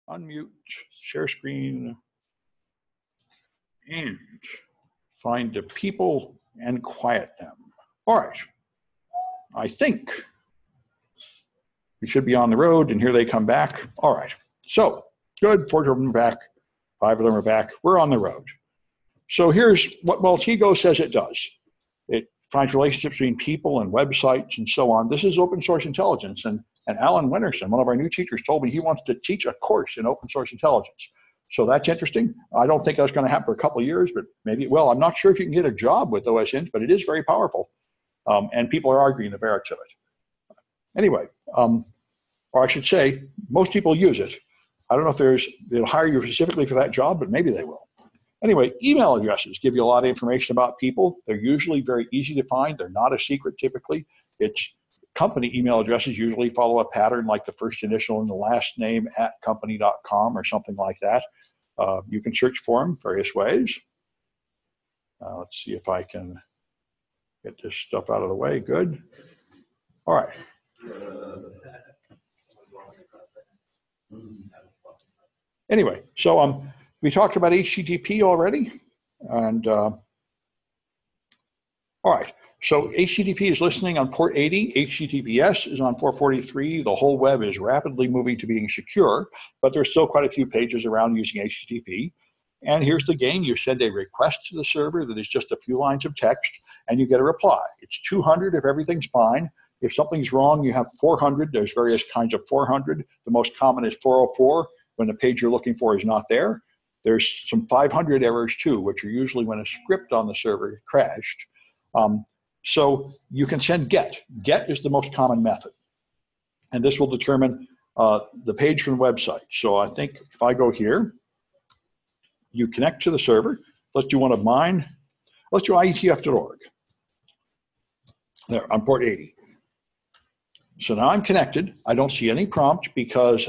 unmute, share screen, and find the people and quiet them. All right, I think we should be on the road, and here they come back. All right, so good, 4 of them are back, 5 of them are back, we're on the road. So here's what Maltego says it does. It finds relationships between people and websites and so on. This is open source intelligence, and Alan Winterson, one of our new teachers, told me he wants to teach a course in open source intelligence. So that's interesting. I don't think that's going to happen for a couple of years, but maybe, well, I'm not sure if you can get a job with OSINT, but it is very powerful. And people are arguing the merits of it. Anyway, or I should say, most people use it. I don't know if they'll hire you specifically for that job, but maybe they will. Anyway, email addresses give you a lot of information about people. They're usually very easy to find. They're not a secret typically. It's company email addresses usually follow a pattern like the first initial and the last name at company.com or something like that. You can search for them various ways. Let's see if I can get this stuff out of the way. Good. All right. Anyway, so we talked about HTTP already, and all right. So HTTP is listening on port 80. HTTPS is on 443. The whole web is rapidly moving to being secure, but there's still quite a few pages around using HTTP. And here's the game. You send a request to the server that is just a few lines of text, and you get a reply. It's 200 if everything's fine. If something's wrong, you have 400. There's various kinds of 400. The most common is 404 when the page you're looking for is not there. There's some 500 errors too, which are usually when a script on the server crashed. So you can send GET. GET is the most common method. And this will determine the page from the website. So I think if I go here, you connect to the server. Let's do one of mine. Let's do IETF.org. There, on port 80. So now I'm connected. I don't see any prompt because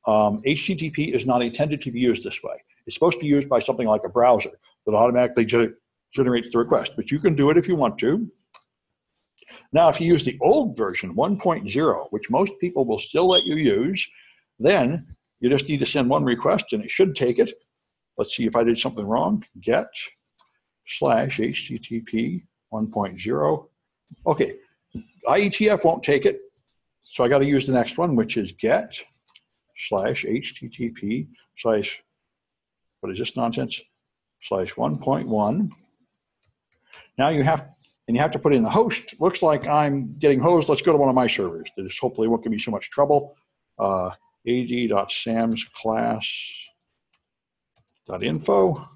HTTP is not intended to be used this way. It's supposed to be used by something like a browser that automatically generates the request, but you can do it if you want to. Now, if you use the old version, 1.0, which most people will still let you use, then you just need to send one request and it should take it. Let's see if I did something wrong. Get/HTTP 1.0. Okay, IETF won't take it, so I got to use the next one, which is get/HTTP/ what is this nonsense? /1.1. Now you have to put in the host. Looks like I'm getting hosed. Let's go to one of my servers. This hopefully won't give me so much trouble. ad.samsclass.info.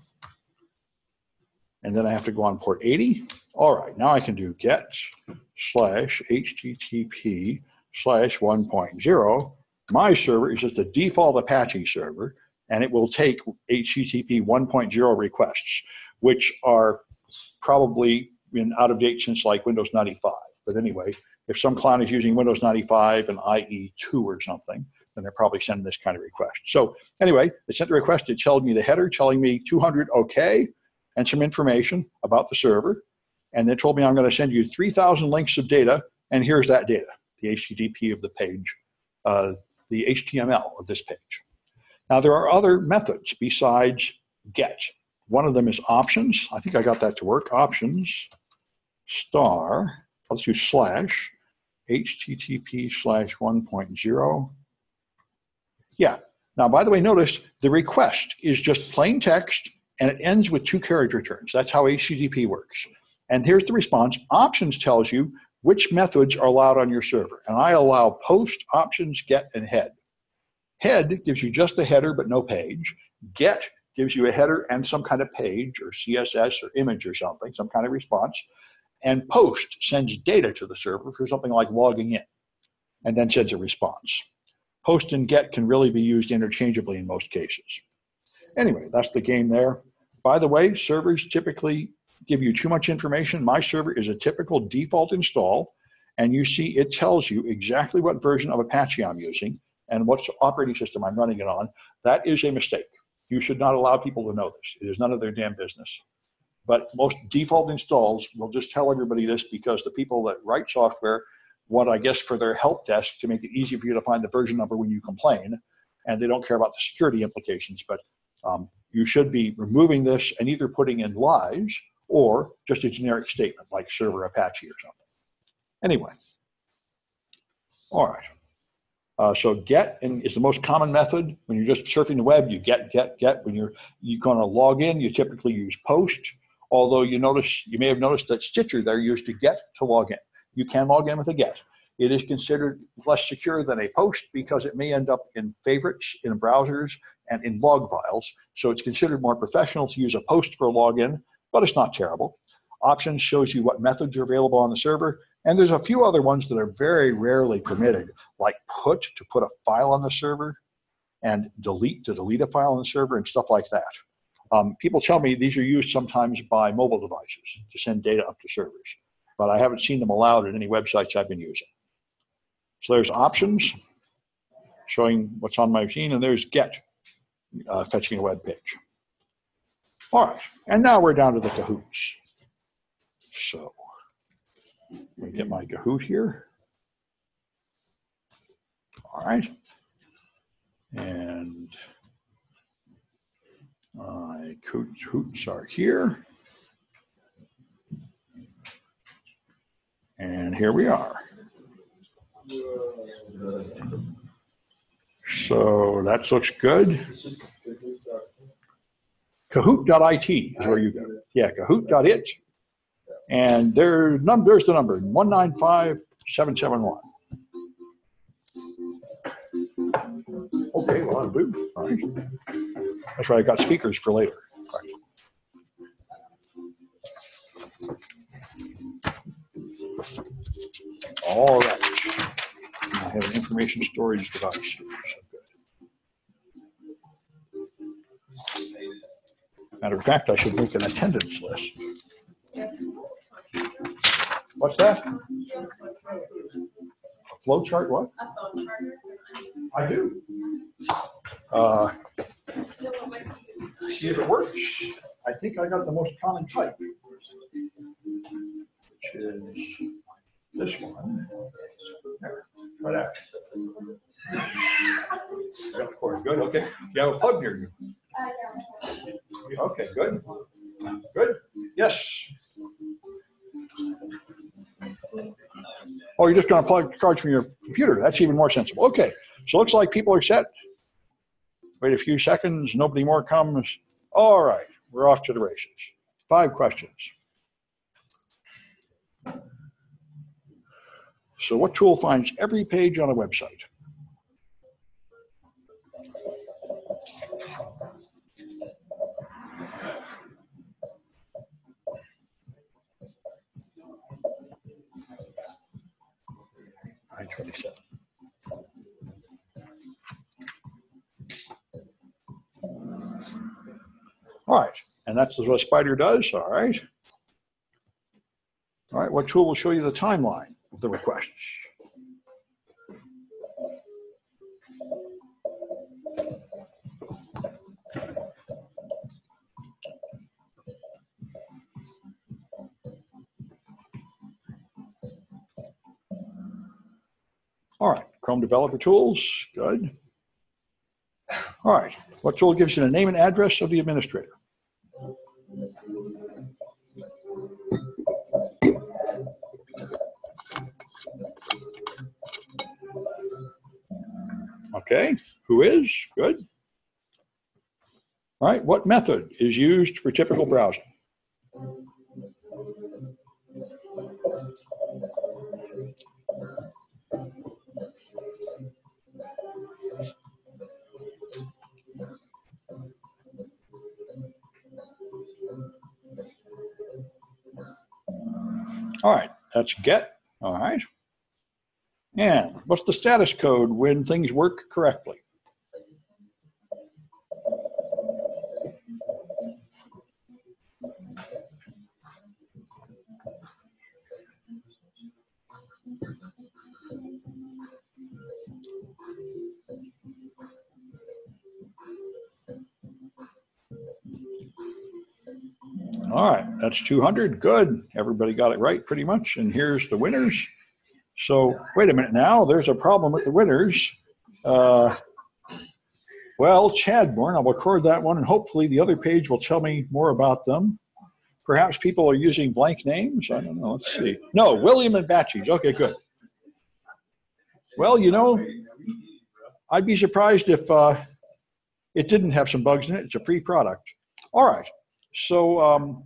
And then I have to go on port 80. All right, now I can do get/HTTP/1.0. My server is just a default Apache server, and it will take HTTP 1.0 requests, which are probably been out of date since like Windows 95. But anyway, if some client is using Windows 95 and IE2 or something, then they're probably sending this kind of request. So anyway, they sent the request. It told me the header, telling me 200 OK, and some information about the server. And they told me I'm going to send you 3,000 links of data, and here's that data, the HTTP of the page, the HTML of this page. Now, there are other methods besides GET. One of them is options. I think I got that to work. Options star, let's do /HTTP/1.0. Yeah. Now, by the way, notice the request is just plain text, and it ends with 2 character returns. That's how HTTP works. And here's the response. Options tells you which methods are allowed on your server. And I allow post, options, get, and head. Head gives you just the header but no page. Get gives you a header and some kind of page or CSS or image or something, some kind of response. And post sends data to the server for something like logging in, and then sends a response. Post and get can really be used interchangeably in most cases. Anyway, that's the game there. By the way, servers typically give you too much information. My server is a typical default install, and you see it tells you exactly what version of Apache I'm using and what operating system I'm running it on. That is a mistake. You should not allow people to know this. It is none of their damn business. But most default installs will just tell everybody this because the people that write software want, I guess, for their help desk to make it easy for you to find the version number when you complain. and they don't care about the security implications, but you should be removing this and either putting in lies or just a generic statement like server Apache or something. Anyway, all right. So get is the most common method. When you're just surfing the web, you get. When you're going to log in, you typically use post. Although you may have noticed that Stitcher, they're used to get to log in. You can log in with a get. It is considered less secure than a post because it may end up in favorites in browsers and in log files. So it's considered more professional to use a post for a login, but it's not terrible. Options shows you what methods are available on the server. And there's a few other ones that are very rarely permitted, like put to put a file on the server and delete to delete a file on the server and stuff like that. People tell me these are used sometimes by mobile devices to send data up to servers, but I haven't seen them allowed at any websites I've been using. So there's options showing what's on my machine, and there's get, fetching a web page. All right, and now we're down to the cahoots. So let me get my Kahoot here. All right. And my Kahoots are here. And here we are. So that looks good. Kahoot.it is where you go. Yeah, Kahoot.it. And there's the number, 195771. Okay, well, I'm blue. All right. That's right, I got speakers for later. All right. I have an information storage device here. So good. Matter of fact, I should make an attendance list. What's that? A flow chart, what? I do. See if it works. I think I got the most common type, which is this one. There, try that. Got the cord. Good, okay. You have a plug near you. Okay, good. Good. Yes. Oh, you're just going to plug the cards from your computer. That's even more sensible. Okay, so it looks like people are set. Wait a few seconds. Nobody more comes. All right, we're off to the races. 5 questions. So what tool finds every page on a website? I-27. All right, and that's what a spider does, all right. All right, what tool will show you the timeline of the requests? All right, Chrome Developer Tools, good. All right, what tool gives you the name and address of the administrator? Okay, who is? Good. All right, what method is used for typical browsing? All right, that's get. All right. And what's the status code when things work correctly? All right, that's 200. Good. Everybody got it right pretty much. And here's the winners. So wait a minute now. There's a problem with the winners. Well, Chadbourne, I'll record that one, and hopefully the other page will tell me more about them. Perhaps people are using blank names. I don't know. Let's see. No, William and Batches. Okay, good. Well, you know, I'd be surprised if it didn't have some bugs in it. It's a free product. All right. So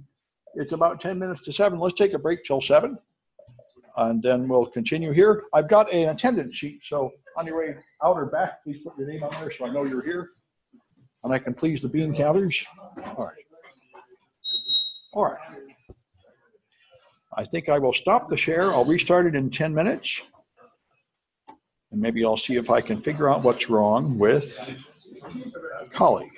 it's about 10 minutes to 7. Let's take a break till 7, and then we'll continue here. I've got an attendance sheet, so on your way out or back, please put your name on there so I know you're here, and I can please the bean counters. All right. All right. I think I will stop the share. I'll restart it in 10 minutes. And maybe I'll see if I can figure out what's wrong with Corley.